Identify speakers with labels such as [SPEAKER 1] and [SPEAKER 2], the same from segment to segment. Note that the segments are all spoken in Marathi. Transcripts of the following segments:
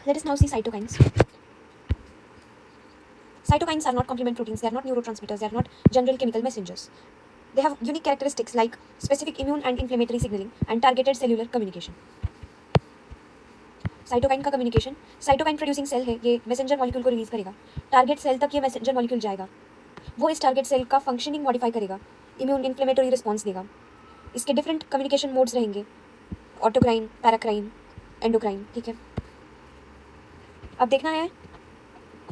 [SPEAKER 1] Let us now see cytokines. Cytokines are not complement proteins, they are not neurotransmitters, they are not general chemical messengers. They have unique characteristics like specific immune and inflammatory signaling and targeted cellular communication. Cytokine का कम्युनिकेशन, साइटोकाइन प्रोड्यूसिंग सेल है, ये मैसेंजर मॉलिक्यूल को रिलीज करेगा, टारगेट सेल तक ये मैसेंजर मॉलिक्यूल जाएगा, वो इस टारगेट सेल का फंक्शनिंग मॉडिफाई करेगा, इम्यून इन्फ्लेमेटरी रिस्पॉन्स देगा. इसके डिफरेंट कम्युनिकेशन मोड्स रहेंगे, ऑटोक्राइन, पैराक्राइन, एंडोक्राइन. ठीक है, अब देखना है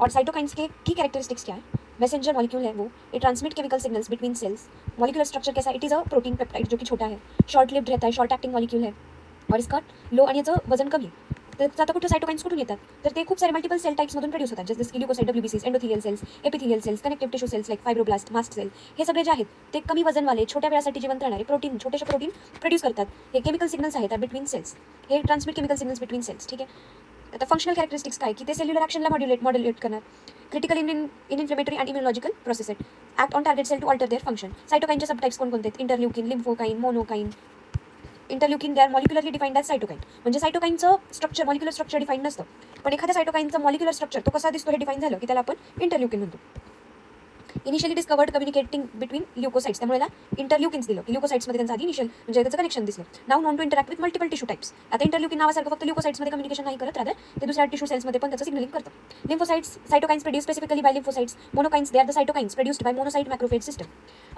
[SPEAKER 1] और साइटोकाइंस के की कैरेक्टरिस्टिक्स क्या है. मैसेंजर मॉलिक्यूल है वो, it transmit chemical signals between cells. Molecular structure कैसा, it is a protein peptide जो की छोटा है, शॉर्ट लिव्ड रहता है, शॉर्ट एक्टिंग मॉलिक्यूल है और इसका लो आणि याचं वजन कमी. तर आता कुठे साइटोकाइन्स कुठून येतात, तर ते खूप सारे मल्टिपल सेल टाइप्समधून प्रोड्यूस होतात, जसं की ल्युकोसाइट, डब्ल्यूबीसीज, endothelial cells, epithelial cells, connective tissue cells like fibroblast, mast cell. हे सगळे जे आहेत ते कमी वजनवाले, छोट्या वेळासाठी जिवंत राहणारे प्रोटीन, छोटेसे प्रोटीन प्रोड्यूस करतात. हे केमिकल सिग्नल्स आहेत बिटवीन सेल्स, हे transmit chemical signals between cells. ठीक आहे, आता फंक्शनल कॅरेक्टरिस्टिक्स काय की ते सेल्युलर ॲक्शनला मॉड्युलेट करणार, critical in inflammatory and immunological process आहेत, act on target cell to alter their function. साइटोकाइनचे सबटाइप्स कोणकोणते आहेत, interleukin, lymphokine, monokine. Interleukin they are molecularly defined as cytokine. म्हणजे साइटोकाइनचं स्ट्रक्चर, मॉलिक्युलर स्ट्रक्चर डिफाईन नसतं, पण एखाद्या साइटोकाइनचं मॉलिक्युलर स्ट्रक्चर तो कसा दिसतो हे डिफाईन झालं की त्याला आपण इंटरल्युकिन म्हणतो. Initially discovered communicating between leucocytes, त्यामुळे इंटरल्युकिन्स दिलं की ल्युकोसाइट्समध्ये त्यांचं आधी इनिशियल म्हणजे त्याचं कनेक्शन दिसलं. नाव known to interact with multiple tissue types. आता इंटरल्युकिन नावासारखं फक्त ल्युकोसाइट्समध्ये कम्युनिकेशन नाही करत, रादर ते दुसऱ्या टिश्यू सेल्समध्ये पण त्याचं सिग्नलिंग करतं. Lymphocytes, cytokines produce specifically by lymphocytes. Monokines, they are the cytokines produced by monocyte macrophage system.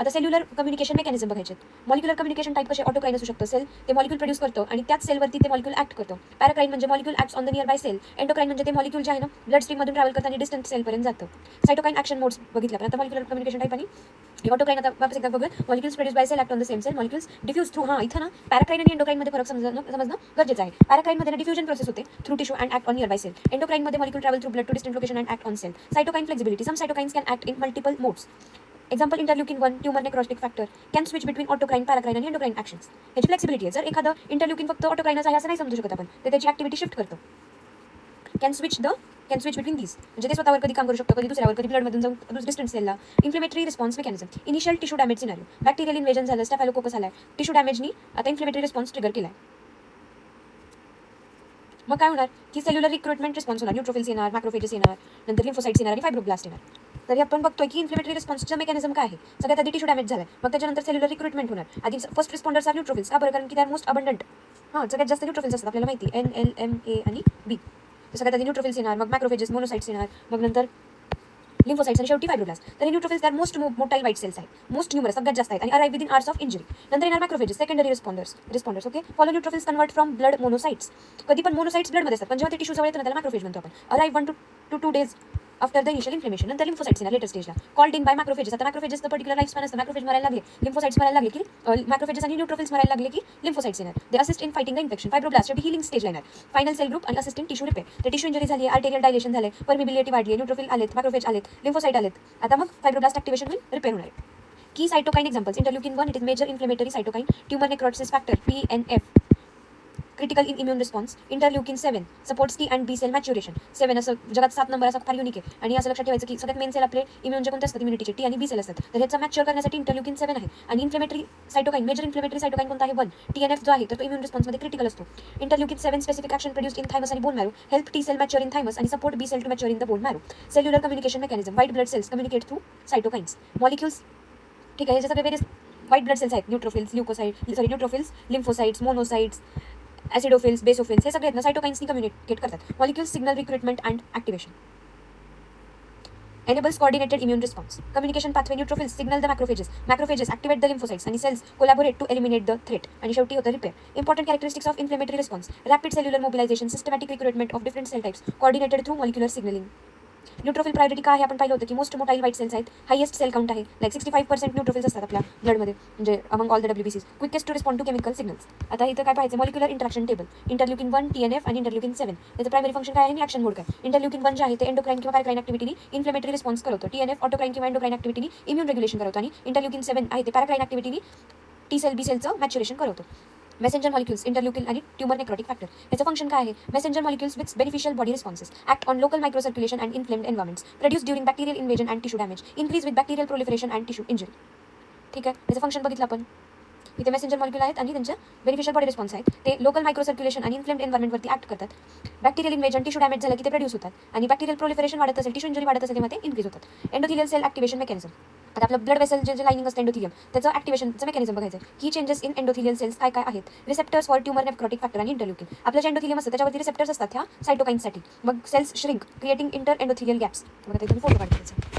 [SPEAKER 1] आता सेल्युलर कम्युनिकेशन मेकॅनिझम बघायचे. मॉलिक्युलर कम्युनिकेशन टाइप कसे, ऑटोक्राइन असू शकतं, सेल ते मॉलिक्यूल प्रोड्यूस करतं आणि त्याच सेलवरती ते मॉलिक्यूल ॲक्ट करतं. पॅराक्राइन म्हणजे molecule acts on the nearby cell. Endocrine म्हणजे ते मॉलिक्यूल जे आहे ना ब्लड स्ट्रीममधून ट्रॅव्हल करतं आणि डिस्टंट सेलपर्यंत जातं. साइटोकाइन ॲक्शन मोड्स बघितल्या, पण आता मॉलिक्युलर कम्युनिकेशन टाइप आणि ऑटोक्राइन. आता वापस एकदा बघूया, molecules produce by cell act on the same cell, molecules diffuse through. हां, इथं ना पॅराक्राइन आणि एंडोक्राइनमध्ये फरक समजणं गरजेचं आहे. पॅराक्राइनमध्ये ना डिफ्युजन प्रोसेस होते through tissue and act on nearby cell. एंडोक्राइनमध्ये molecule travel through blood to distant location and act on cell. Cytokine flexibility, some cytokines can act in multiple modes. Example interleukin 1 tumour necrotic factor can switch between autocrine, paracrine आणि एंडोक्राइन ॲक्शन्स. ह्याची फ्लेक्सिबिलिटी आहे. जर एखादं इंटरल्युकिन फक्त ऑटोक्राइनच आहे असं नाही समजू शकत आपण, तर त्याची ॲक्टिव्हिटी शिफ्ट करतं. कॅन स्विच बिटवीन दीज, म्हणजे ते स्वतःवर कधी काम करू शकतो, कधी दुसऱ्यावर, कधी ब्लडमधून जाऊन distance सेलला. Inflammatory response mechanism, initial tissue damage scenario, bacterial invasion झालं, स्टॅफायलोकोकस आलाय, टिश्यू डॅमेजनी आता इन्फ्लेमेटरी रिस्पॉन्स ट्रिगर केलाय. मग काय होणार की सेल्युलर रिक्रुटमेंट रिस्पॉन्स होणार, न्यूट्रोफिल्स येणार, मॅक्रोफेजेस येणार, नंतर लिम्फोसाइट्स येणार आणि फायब्रोब्लास्ट येणार. तरी आपण बघतोय की इन्फ्लेमेटरी रिस्पॉन्सचं मेकॅनिझम काय आहे. सगळ्यात आधी टिश्यू डॅमेज झालाय, मग त्याच्यानंतर सेल्युलर रिक्रुटमेंट होणार. आधी फर्स्ट रिस्पॉन्डर्स आर न्यूट्रोफिल्स. का बरं, कारण की दे आर मोस्ट अबंडंट. हां, सगळ्यात जास्त न्यूट्रोफिल्स असतात, आपल्याला माहिती NL, MA आणि B. सगळ्यात आधी न्यूट्रोफिल्स येणार, मग मॅक्रोफेजेस, मोनोसाइट्स येणार, मग नंतर लिम्फोसाइट्स आणि शेवटी फायब्रोब्लास्ट. तर हे neutrophils they are most motile white cells आहेत, मोस्ट न्यूमरस, सगळ्यात जास्त आहेत आणि arrive within hours of injury. नंतर येणार macrophages, secondary responders. Okay, follow neutrophils convert from blood monocytes. कधी पण मोनोसाइट्स ब्लडमध्ये असतात, पण जेव्हा ते टिश्यू जवळ येतं ना त्याला मॅक्रोफेज म्हणतो आपण. Arrive 1 to 2 days after the initial inflammation. नंतर लिम्फोसाइट्स येणार लेटर स्टेजला, कॉल्ड इन बाय मॅक्रोफेजेस. आता मॅक्रोफेजेसचं पर्टिक्युलर लाईफ स्पॅन असतं, मॅक्रोफेज मरायला लागले, लिम्फोसाइट्स मरायला लागले की मॅक्रोफेजेस आणि न्यूट्रोफिल्स मरायला लागले की लिम्फोसाइट्स येणार. They assist in fighting the infection. Fibroblast शेवटी हिलिंग स्टेजला येणार, फायनल सेल ग्रुप आणि असिस्ट इन टिश्यू रिपेअर. ते टिश्यू इंजरी झाली, आर्टेरियल डायलेशन झाले, परमिबिलिटी वाढली, न्यूट्रोफिल आलेत, मॅक्रोफेज आलेत, लिम्फोसाइट आलेत. आता मग फायब्रोब्लास्ट ॲक्टिव्हेशन होईल, रिपेअर होणार. की cytokine examples, interleukin 1 it is major inflammatory cytokine, tumour necrosis factor TNF, critical in immune response. Interleukin 7 supports T and B cell maturation. 7 असं जगात 7 नंबर असा फार युनिक आहे आणि असं लक्षात ठेवायचं की सगळ्यात मेन सेल आपले इम्युनचे कोणते असतात, इम्युनिटीचे T आणि B सेल असतात. तर ह्याचा मॅच्युअर करण्यासाठी इंटरल्युकिन 7 आहे. आणि inflammatory cytokine, major inflammatory cytokine कोणता आहे 1 TNF जो आहे तर तो इम्यून रिस्पॉन्समध्ये क्रिटिकल असतो. Interleukin 7 specific action produced in thymus आणि bone marrow, help T cell mature in thymus आणि support B cell to mature in the bone marrow. Cellular communication mechanism, white blood cells communicate through cytokines. Molecules, ठीक आहे, हे सगळे वेरियस व्हाईट ब्लड सेल्स आहेत, neutrophils, lymphocytes, monocytes, acidophils, basophils, हे सगळे आहेत ना साइटोकाइन्सनी कम्युनिकेट करतात. Molecules signal recruitment and activation. enables coordinated immune response. Communication pathway, neutrophils signal the macrophages activate the lymphocytes आणि cells collaborate to eliminate the threat. आणि शेवटी होतं repair. Important characteristics of inflammatory response, rapid cellular mobilization, systematic recruitment of different cell types, coordinated through molecular signaling. Neutrophil priority काय आहे आपण पाहिलं होतं की मोस्ट मोटाईल व्हाईट सेल्स आहेत, हायेस्ट सेल काउंट आहे, लाईक 65% न्यूट्रोफिल्स असतात आपल्या ब्लडमध्ये, म्हणजे among all the WBCs, quickest to respond to chemical signals. आता इथं काय पाहायचं, molecular interaction table, interleukin 1 TNF आणि इंटरल्युकिन 7 त्याचं प्रायमरी फंक्शन काय आहे आणि ॲक्शन मोड काय. इंटरल्युकिन 1 जे आहे ते एंडोक्राइन किंवा पॅराक्राइन ॲक्टिव्हिटीनी इन्फ्लेमेटरी रिस्पॉन्स करवतो. TNF ऑटोक्राइन किंवा एंडोक्राइन ॲक्टिव्हिटीनी इम्यून रेग्युलेशन करवतो आणि इंटरल्युकिन 7 आहे ते पॅराक्राइन ॲक्टिव्हिटीनी T सेल B सेलचं मॅच्युरेशन करवतो. मेसेंजर मॉलिक्युल्स, इंटरल्युकिन आणि ट्यूमर नेक्रोटिक फॅक्टर, याचं फंक्शन काय आहे. Messenger molecules with beneficial body responses act on local micro circulation and inflamed environments, produce during bacterial invasion and tissue damage, increase with bacterial proliferation and tissue injury. ठीक आहे, याचं फंक्शन बघितलं आपण. इथे मेसेंजर मॉलिक्यूल आहेत आणि त्यांच्या बेनिफिशियल बॉडी रिस्पॉन्स आहेत. ते लोकल मायक्रो सर्क्युलेशन आणि इन्फ्लेम्ड एन्व्हायरमेंटवरती ऍक्ट करतात. बॅक्टेरियल इन्व्हेजन टिश्यू डॅमेज झालं की ते प्रोड्यूस होतात आणि बॅक्टेरियल प्रोलिफरेशन वाढत असेल, टिश्यू इंजुरी वाढत असेल तेव्हा ते इन्क्रीज होतात. Endothelial sale activation mechanism. आता आपलं ब्लड वेसल जे लाइनिंग असतं एंडोथिलियम, त्याचं ऍक्टिव्हेशनचं मेकॅनिझम बघायचं. की चेंजेस इन एंडोथिलियल सेल्स काय काय आहेत. Receptors for tumour nephrotic factor आणि इंटरल्युकिन. आपलं जे एंडोथिलियम असतं त्याच्यावरती रिसेप्टर्स असतात ह्या सायटोकाईन्ससाठी. मग cells shrink creating inter endothelial gaps. बघा त्याचा फोटो काढतो.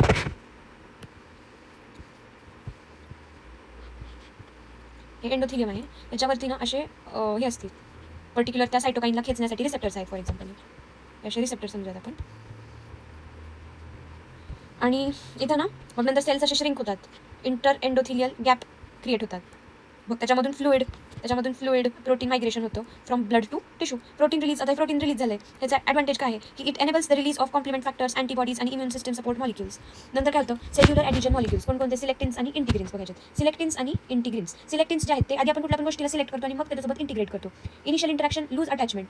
[SPEAKER 1] हे एंडोथिलियम आहे, याच्यावरती ना असे हे असतील पर्टिक्युलर त्या सायटोकाईनला खेचण्यासाठी रिसेप्टर्स आहेत. फॉर एक्झाम्पल असे रिसेप्टर समजूयात आपण. आणि इथं ना मग नंतर सेल्स असे श्रिंक होतात, इंटर एंडोथिलियल गॅप क्रिएट होतात. मग त्याच्यामधून फ्लुइड प्रोटीन मायग्रेशन होतं from blood to tissue. Protein release, आता प्रोटीन रिलीज झालंय, ह्याचा ॲडव्हान्टेज काय आहे की it enables the release of complement factors, antibodies आणि इम्युन सिस्टम सपोर्ट मॉलिक्युल्स. नंतर काय होतं, सेल्युलर ॲडिजन मॉलिक्युल्स. कोणकोणते, सिलेक्टिन्स आणि इंटिग्रिन्स बघायचे. सिलेक्टिन्स आणि इंटिग्रिन्स. सिलेक्टिन्स जे आहेत ते आधी आपण कुठल्या पण गोष्टीला सिलेक्ट करतो आणि मग त्याच्यासोबत इंटिग्रेट करतो. Initial interaction, loose attachment.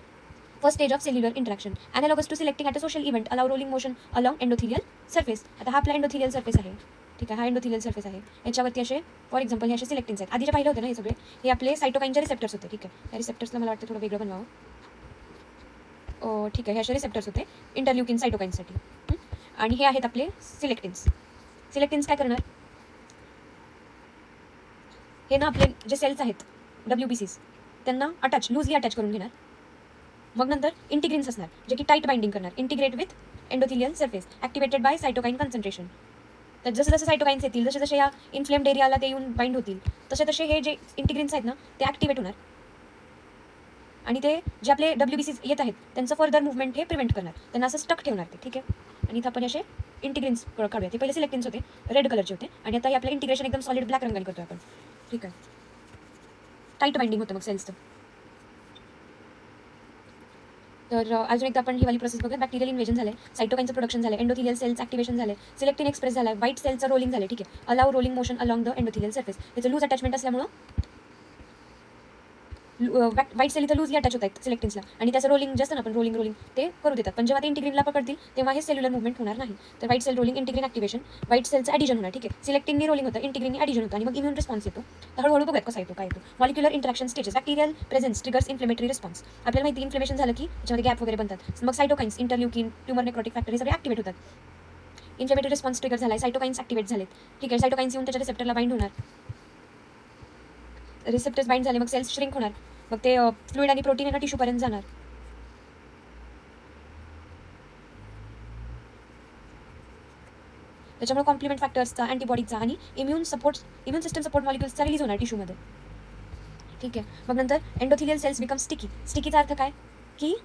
[SPEAKER 1] First stage of cellular interaction. Analogous to selecting at a social event, allow rolling motion along endothelial surface. आता हा आपला एंडोथिलियल सर्फेस आहे, ठीक आहे, हा एंडोथिलियल सर्फेस आहे. याच्यावरती असे फॉर एक्झाम्पल हे असे सिलेक्टिन्स आहेत. आधी जे पाहिलं होतं ना हे सगळे, हे आपले सायटोकाईनचे रिसेप्टर्स होते, ठीक आहे. या रिसेप्टर्सला मला वाटतं थोडं वेगळं बनवावं. ठीक आहे, हे असे रिसेप्टर्स होते इंटरल्युकिन सायटोकाईनसाठी. आणि हे आहेत आपले सिलेक्टिन्स. सिलेक्टिन्स काय करणार, हे ना आपले जे सेल्स आहेत WBCs त्यांना लूजली अटॅच करून घेणार. मग नंतर इंटिग्रिन्स असणार जे की टाईट बाइंडिंग करणार. Integrate with endothelial surface activated by cytokine concentration. तर जसं जसं सायटोकाईन्स येतील, जसे जसे या इन्फ्लेम्ड एरियाला ते येऊन बाइंड होतील, तसे तसे हे जे इंटिग्रिन्स आहेत ना ते ॲक्टिवेट होणार आणि ते जे आपले WBCs येत आहेत त्यांचं फर्दर मुवमेंट हे प्रिव्हेंट करणार, त्यांना असं स्टक ठेवणार ते, ठीक आहे. आणि इथं आपण असे इंटिग्रिन्स काढूया. ते पहिले सिलेक्टिन्स होते, रेड कलरचे होते, आणि आता हे आपलं इंटिग्रेशन एकदम सॉलिड ब्लॅक रंगाने करतोय आपण, ठीक आहे. टाईट बाइंडिंग होतं मग सेल्सचं. तर अजून एकदा आपण ही वाली प्रोसेस बघूया. बॅक्टेरियल इन्व्हेजन झाले, सायटोकाईनचं प्रोडक्शन झालं, एंडोथिलियल सेल्स ॲक्टिवेशन झाले, सिलेक्टिन एक्सप्रेस झाला, व्हाईट सेलचं रोलिंग झाले, ठीक आहे. Allow rolling motion along the endothelial surface. त्याचं लूज अटॅचमेंट असल्यामुळं व्हाईट सेल इथं लूजली अटॅच होत आहेत सिलेक्टिन्सला, आणि त्याचं रोलिंग जास्त ना आपण रोलिंग ते करू देतात. पण जेव्हा ते इंटिग्रिनला पकडतील तेव्हा हे सेल्युलर मुवमेंट होणार नाही. तर white cell rolling, integrin activation, white सेलचं ॲडिजन होणार, ठीक आहे. सिलेक्टिननी रोलिंग होतं, इंटिग्रिननी ॲडिजन होतं, आणि मग इम्युन रिस्पॉन्स येतो. तर हळूहळू बघूयात कसा येतो, काय येतो. Molecular interaction stages. Bacterial presence triggers inflammatory response. आपल्याला माहिती इन्फ्लेमेशन झालं की त्याच्यामध्ये गॅप वगैरे बनतात. मग सायटोकाईन्स, इंटरल्युकिन, ट्यूमर नेक्रोटिक फॅक्टर हे सगळे ॲक्टिवेट होतात. इन्फ्लेमेटरी रिस्पॉन्स ट्रिगर झाला, सायटोकाईन्स ॲक्टिवेट झालेत, ठीक आहे. सायटोकाईन्स येऊन त्याच्या रिसेप्टरला बाइंड होणार, रिसेप्टर्स बाइंड झाले, मग सेल्स श्रिंक होणार, मग ते फ्लुइड आणि प्रोटीन यांना टिश्यूपर्यंत जाणार. त्याच्यामुळे कॉम्प्लिमेंट फॅक्टर्सचा, अँटीबॉडीचा आणि इम्युन सिस्टम सपोर्ट मॉलिक्युल्सचा रिलीज होणार टिश्यूमध्ये, ठीक आहे. मग नंतर एंडोथिलियल सेल्स बिकम स्टिकी. स्टिकीचा अर्थ काय की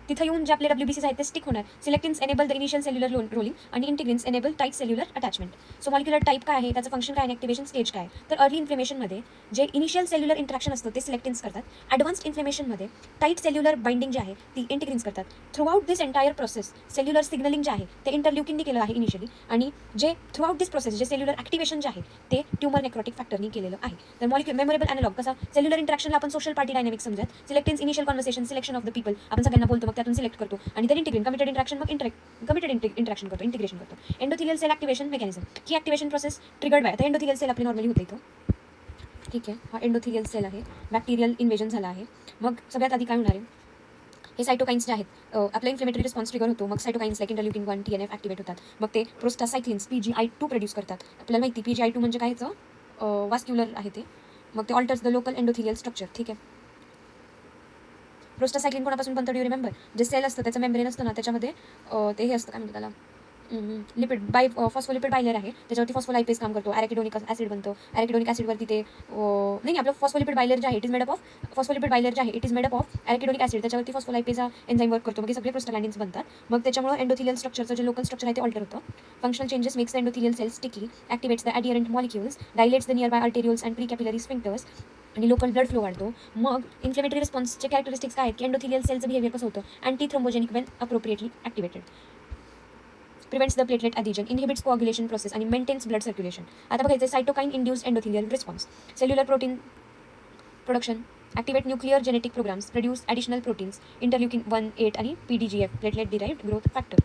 [SPEAKER 1] तिथं येऊन जे आपले WBCs आहेत ते स्टिक होणार. Selectins enable the initial cellular rolling आणि integrins enable tight cellular attachment. So molecular type काय आहे, त्याचं फंक्शन काय आहे, ॲक्टिवेशन स्टेज काय. तर अर्ली इन्फ्लेमेशनमध्ये जे इनिशियल सेल्युलर इंटरॅक्शन असतं ते सिलेक्टिन्स करतात. ॲडव्हान्स्ड इन्फ्लेमेशनमध्ये टाईट सेल्युलर बाइंडिंग जे आहे ती इंटिग्रिन्स करतात. Throughout this entire process cellular signaling जे आहे ते इंटरल्युकिननी केलं आहे इनिशियली, आणि जे थ्रूआउट दिस प्रोसेस जे सेल्युलर ॲक्टिवेशन जे आहे ते ट्यूमर नेक्रोटिक फॅक्टरनी केलेलं आहे. तर मॉलिक्युलर मेमोरेबल अॅनालॉग कसा, सेल्युलर इंटरॅक्शनला आपण सोशल पार्टी डायनॅमिक्स समजत. Selectins initial conversation, selection of the people, आपण सगळ्यांना बोलतो मग त्यातून सिलेक्ट करतो, आणि ते इंटिग्रेट कमिटेड इंटरॅक्शन, मग इंटरॅक्शन करतो, इंटिग्रेशन करतो. Endothelial sale activation mechanism. की ॲक्टिवेशन प्रोसेस ट्रिगर्ड बाय, आता एंडोथिलियल सेल आपली नॉर्मली होते इथं, ठीक आहे. हा एंडोथिलियल सेल आहे, बॅक्टेरियल इन्व्हेजन झाला आहे. मग सगळ्यात आधी काय होणार आहे, हे सायटोकाईन्स जे आहेत आपला इन्फ्लेमेटरी रिस्पॉन्स ट्रिगर होतो. मग सायटोकाईन्स लाईक इंटरल्युकिन 1, TNF ॲक्टिवेट होतात. मग ते प्रोस्टासायक्लिन्स PGI2 प्रोड्यूस करतात. आपल्याला माहिती PGI2 म्हणजे काय, वास्क्युलर आहे ते. मग ते alters the local endothelial structure, ठीक आहे. प्रोस्टासायक्लिन कोणापासून बनतं, डू यू रिमेंबर, जे सेल असतं त्याचं मेम्ब्रेन असतं ना त्याच्यामध्ये ते हे असतं, काय म्हणतात त्याला, लिपिड फॉस्फोलिपिड बायलेअर आहे, त्याच्यावरती फॉस्फोलायपेज काम करतो, ॲरेकिडोनिक ॲसिड बनतो. ॲरेकिडोनिक ॲसिडवरती ते नाही आपलं फॉस्फोलिपिड बायलेअर जे आहे it is made up of arachidonic acid, त्याच्यावरती फॉस्फोलायपेज एन्झाईम वर्क करतो. मग हे सगळे प्रोस्टाग्लॅंडिन्स बनतात. मग त्याच्यामुळे एंडोथिलियल स्ट्रक्चरचं जे लोकल स्ट्रक्चर आहे ते ऑल्टर होतं. Functional changes makes the endothelial cells sticky, activates the adherent molecules, dilates the nearby arterioles and pre capillary sphincters, आणि लोकल ब्लड फ्लो वाढतो. मग इन्फ्लेमेटरी रिस्पॉन्सचे कॅरेक्टरिस्टिक्स काय आहेत की एंडोथिलियल सेलचं बिहेवियर कसं होतं, anti thrombogenic Wien appropriately activated, prevents the platelet adhesion, inhibits coagulation process आणि maintains blood circulation. आता बघायचं cytokine induced endothelial response, cellular protein production, activate nuclear genetic programs, produce additional proteins, interleukin 1, 8 आणि PDGF, platelet derived growth factor.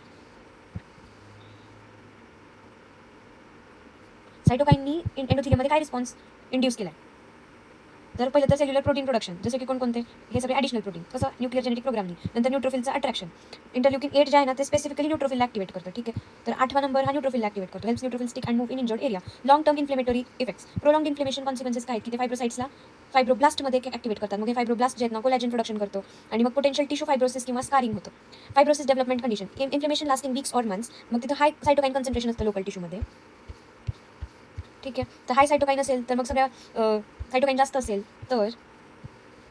[SPEAKER 1] सायटोकाईननी एंडोथिलियममध्ये काय रिस्पॉन्स इंड्यूस केला आहे. तर पहिलं तर सेल्युलर प्रोटीन प्रोडक्शन, जसे की कोणकोणते, हे सगळे ॲडिशनल प्रोटीन, कसं न्यूक्लियर जेनेटिक प्रोग्रामनी. नंतर न्यूट्रोफिलचं अट्रॅक्शन, इंटरल्युकिन 8 जे आहे ना ते स्पेसिफिकली न्यूट्रोफिल ॲक्टिवेट करतं. ठीक आहे. तर 8वा नंबर हा न्यूट्रोफिल ॲक्टिवेट करतो, helps neutrophil stick and move in injured area. Long term inflammatory effects, prolong inflammation consequences काय की ते फायब्रोसाइट्सला फायब्रोब्लास्टमध्ये ॲक्टिवेट करतात. मग हे फायब्रोब्लास्ट जे आहेत ना कोलॅजन प्रोडक्शन करतो आणि मग पोटेन्शियल टिश्यू फायब्रोसिस किंवा स्कारिंग होतं. Fibrosis development condition, inflammation lasting weeks or months, मग तिथं हाय सायटोकाईन कन्सन्ट्रेशन असतं लोकल टिश्यूमध्ये. ठीक आहे. तर हाय सायटोकाईन असेल तर मग सगळ्या सायटोकाईन जास्त असेल तर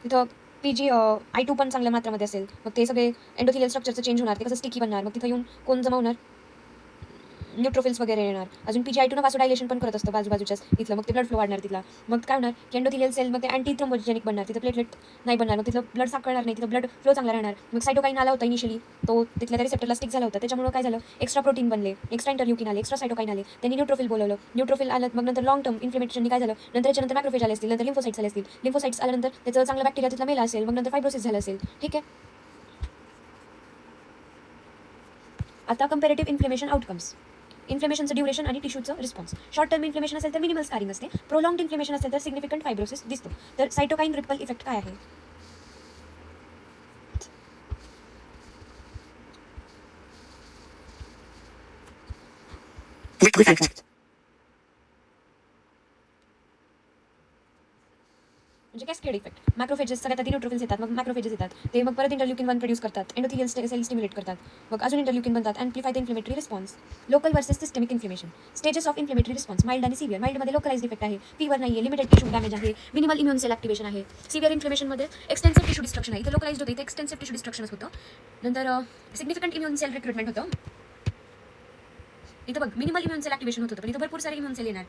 [SPEAKER 1] तिथं PGI2 पण चांगल्या मात्रामध्ये असेल, मग ते सगळे एंडोथिलियल स्ट्रक्चरचं चेंज होणार, ते कसं स्टिकी बनणार, मग तिथं येऊन कोण जमा होणार, न्यूट्रोफिल्स वगैरे येणार. अजून PGI2 वासोडायलेशन पण करत असतं बाजूबाजूच्याच तिथलं, मग ते ब्लड फ्लो वाढणार तिथला. मग काय होणार की एंडोथिलियल सेल मग ते अँटी थ्रोम्बोजेनिक बनणार, तिथं प्लेटलेट नाही बनणार, मग तिथलं ब्लड साकळणार नाही, तिथं ब्लड फ्लो चांगला राहणार. मग सायटोकाईन आला होता इनिशियली, तो तिथल्या त्या रिसेप्टरला स्टिक झाला होता, त्याच्यामुळे काय झालं, एक्स्ट्रा प्रोटीन बनले, एक्स्ट्रा इंटरल्युकिन आले, एक्स्ट्रा सायटोकाईन आले, त्यांनी न्यूट्रोफिल बोलवलं, न्यूट्रोफिल आलं, मग नंतर लॉंग टर्म इन्फ्लेमेशननी काय झालं, नंतर याच्यानंतर मॅक्रोफेज आले असतील, नंतर लिम्फोसाइट्स आले असतील, लिम्फोसाइट्स आल्यानंतर त्याचं चांगला बॅक्टेरिया तिथला मेला असेल, मग नंतर फायब्रोसिस झालं असेल. ठीक आहे. आता कंपॅरेटिव्ह इन्फ्लेमेशन आउटकम्स, इन्फ्लेमेशनचं ड्युरेशन आणि टिश्यूचं रिस्पॉन्स. शॉर्ट टर्म इन्फ्लेमेशन असेल तर मिनिमल स्कारिंग असते, प्रोलॉंग्ड इन्फ्लेमेशन असेल तर सिग्निफिकंट फायब्रोसिस दिसतो. तर सायटोकाईन रिपल इफेक्ट काय आहे. म्हणजे कॅस्केड इफेक्ट, मॅक्रोफेजेस सगळ्यात आधी न्यूट्रोफिल्स येतात, मग मॅक्रोफेजेस येतात, ते मग परत इंटरल्युकिन 1 प्रोड्यूस करतात, एंडोथिलियल सेल स्टिम्युलेट करतात, मग अजून इंटरल्युकिन बनतात, amplify the inflammatory response. Local versus systemic inflammation, stages of inflammatory response, mild आणि सिव्हिअर. माइल्डमध्ये लोकलाइज्ड इफेक्ट आहे, फीवर नाही आहे, लिमिटेड टिश्यू डॅमेज आहे, मिनिमल इम्युन सेल ॲक्टिवेशन आहे. सिव्हिअर इन्फ्लेमेशनमध्ये एक्सटेन्सिव्ह टिश्यू डिस्ट्रक्शन आहे, इथे लोकलाइज्ड होतं, इथे एक्सटेन्सिव्ह टिश्यू डिस्ट्रक्शनच होतं. नंतर सिग्निफिकंट इम्युन सेल रिक्रुटमेंट होतं, इथं बघ मिनिमल इम्युन सेल ॲक्टिवेशन होतं, पण इथं भरपूर सारे इम्युन सेल येणार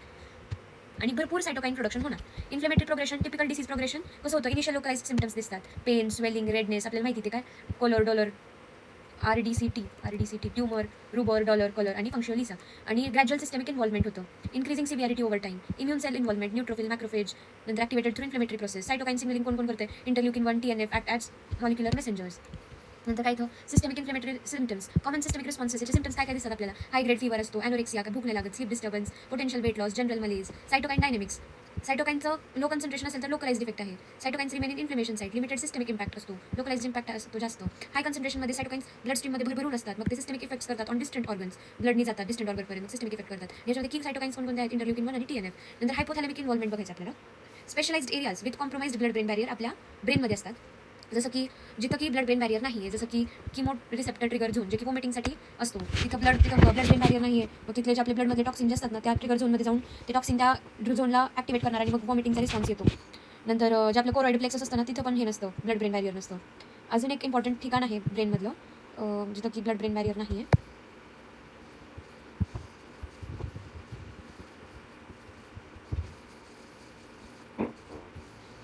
[SPEAKER 1] आणि भरपूर सायटोकाईन प्रोडक्शन होणार. Inflammatory progression, typical disease progression कसं होतं, इनिशियल लोकलाइज्ड सिम्पटम्स दिसतात, पेन, स्वेलिंग, रेडनेस, आपल्याला माहिती ते काय, कोलर डॉलर, RDCT ट्यूमर, रुबर, डॉलर, कॉलर आणि फंक्शनलिसा. आणि ग्रॅज्युअल सिस्टमिक इन्व्हॉल्वमेंट होतं, increasing severity over time, immune cell involvement, neutrophil, macrophage, नंतर activated through inflammatory process. Cytokine signaling कोण कोण करते, interleukin 1, TNF act as molecular messengers. नंतर काय इथं systemic inflammatory symptoms, common systemic responses. याचे सिम्पटम्स काय काय दिसतात आपल्याला, हाय ग्रेड फीवर असतो, ॲनोरेक्सिया, भूक नाही लागत, sleep disturbance, potential weight loss, general malaise. Cytokine dynamics, सायटोकाईनचं लो कन्सन्ट्रेशन असेल तर लोकलाइज्ड इफेक्ट आहे, cytokines remain in inflammation site, limited systemic impact असतो, लोकलाइज्ड इम्पॅक्ट असतो जास्त. हाय कन्सन्ट्रेशनमध्ये सायटोकाईन्स ब्लड स्ट्रीममध्ये भरभरून असतात, मग ते सिस्टमिक इफेक्ट्स करतात ऑन डिस्टंट ऑर्गन्स, ब्लडनी जातात डिस्टंट ऑर्गनपर्यंत, मग सिस्टमिक इफेक्ट करतात. याच्यामध्ये की सायटोकाईन्स कोणकोणते आहेत, इंटरल्युकिन 1 आणि TNF. नंतर हायपोथॅलेमिक इन्व्हॉल्वमेंट बघायचं आपल्याला. Specialised areas with compromised blood brain barrier आपल्या ब्रेनमध्ये असतात, जसं की जिथं की ब्लड ब्रेन बॅरियर नाही आहे, जसं की किमो रिसेप्टर ट्रिगर झोन जे की वॉमिटिंगसाठी असतो, तिथं ब्लड ब्रेन बॅरियर नाही आहे, मग तिथले जे आपल्या ब्लडमध्ये टॉक्सिन जे असतात ना त्या ट्रिगर झोनमध्ये जाऊन ते टॉक्सिन त्या झोनला ॲक्टिवेट करणार आणि मग वॉमिटिंगचा रिस्पॉन्स येतो. नंतर जे आपलं कोरॉइड प्लेक्सस असतं ना तिथं पण हे नसतं, ब्लड ब्रेन बॅरियर नसतं. अजून एक इम्पॉर्टंट ठिकाण आहे ब्रेनमधलं जिथं की ब्लड ब्रेन बॅरियर नाही आहे,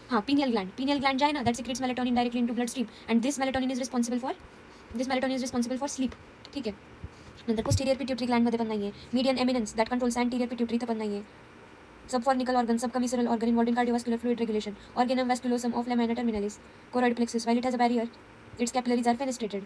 [SPEAKER 1] हां पिनियल ग्लँड. पिनियल ग्लँड जे आहे ना that secretes melatonin directly into blood stream and this melatonin is responsible for sleep. ठीक आहे. नंतर पोस्टेरियर पिट्युटरी ग्लँडमध्ये पण नाही आहे. Median eminence that controls anterior pituitary इथं पण नाही आहे. Subfornical organ, subcommissural organ involved in cardiovascular fluid regulation, organum vasculosum of lamina terminalis, choroid plexus. While it has a barrier, its capillaries are fenestrated.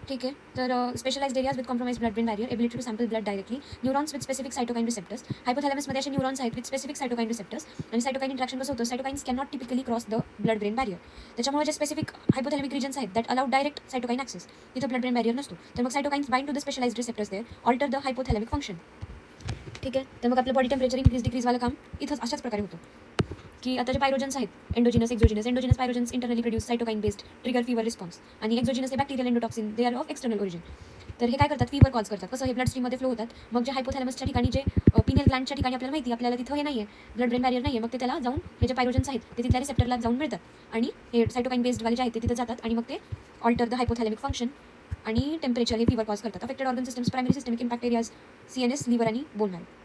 [SPEAKER 1] ठीक आहे. तर specialised areas with compromise blood brain barrier, ability to sample blood directly, neurons with specific cytokine receptors. हायपोथॅलेमसमध्ये असे न्यूरॉन्स आहेत विथ स्पेसिफिक सायटोकाईन रिसेप्टर्स आणि सायटोकाईन इंट्रॅक्शन कसं होतं, cytokines can not typically cross the blood brain barrier. त्याच्यामुळे जे स्पेसिफिक हायपोथॅलेमिक रिजन्स आहेत that allowed direct cytokine access, तिथं ब्लड ब्रेन बॅरियर नसतो. तर मग cytokines bind to the specialised receptors there, alter the hypothalamic function. ठीक आहे. तर मग आपलं बॉडी टेम्परेचर डिक्रीज वालं काम इथंच अशाच प्रकारे होतं. की आता जे पायरोजन्स आहेत endogenous pyrogens internally produce cytokine based trigger fever response आणि एक्झोजिनस हे bacterial endotoxin they are of external origin. तर हे काय करतात फीवर कॉज करतात. कसं हे ब्लड स्ट्रीममध्ये फ्लो होतात. मग जे हायपोथॅलॅमसच्या ठिकाणी जे पिनियल ग्लँडच्या ठिकाणी आपल्याला माहिती आपल्याला तिथं हे नाही आहे ब्लड ब्रेन बॅरियर नाही आहे. मग ते त्याला जाऊन हे जे पायरोजन्स आहेत ते तिथल्या रिसेप्टरला जाऊन मिळतात आणि हे सायटोकाइन बेस्डवाले जे आहेत ते तिथं जातात आणि मग ते ऑल्टर द हायपोथॅलॅमिक फंक्शन आणि टेम्परेचर हे फीवर कॉज करतात. Affected organ systems primary systemic impact areas CNS liver आणि बोन मॅरो.